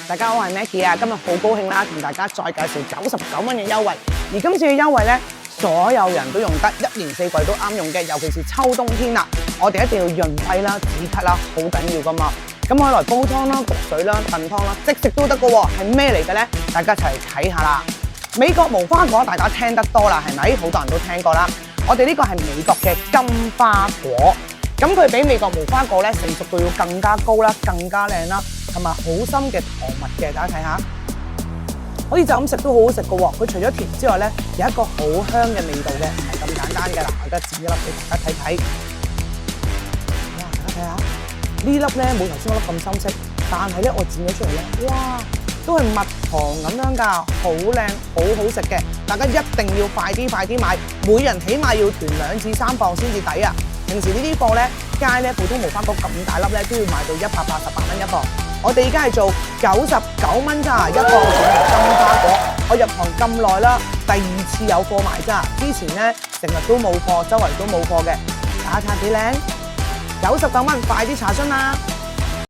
大家好，我係 Maggie 啊！今日好高興啦，同大家再介紹99蚊嘅優惠。而今次嘅優惠咧，所有人都用得，一年四季都啱用嘅，尤其是秋冬天啦。我哋一定要潤肺啦、止咳啦，好緊要噶嘛。咁可以來煲湯啦、焗水啦、燉湯啦，即食都得噶喎。係咩嚟嘅咧？大家一齊嚟睇下啦。美國無花果大家聽得多啦，係咪？好多人都聽過啦。我哋呢個係美國嘅金花果，咁佢比美國無花果咧成熟度要更加高啦，更加靚啦，同埋好深嘅糖蜜嘅，大家睇下。可以就咁食都好好食嘅喎，佢除咗甜之外咧，有一個好香嘅味道嘅，唔係咁簡單嘅啦。我而家剪一粒俾大家睇睇。哇！大家睇下呢粒咧冇頭先嗰粒咁深色，但係咧我剪咗出嚟咧，哇！都係蜜糖咁樣㗎，好靚，好好食嘅。大家一定要快啲買，每人起碼要囤2至3磅先至抵啊！平時呢啲貨咧，街咧普通無花果咁大粒咧都要賣到188蚊一磅，我哋而家係做99蚊咋，一磅整條金花果。我入行咁耐啦，第2次有貨賣咋，之前咧成日都冇貨，周圍都冇貨嘅。大家睇下幾靚，99蚊，快啲查詢啦！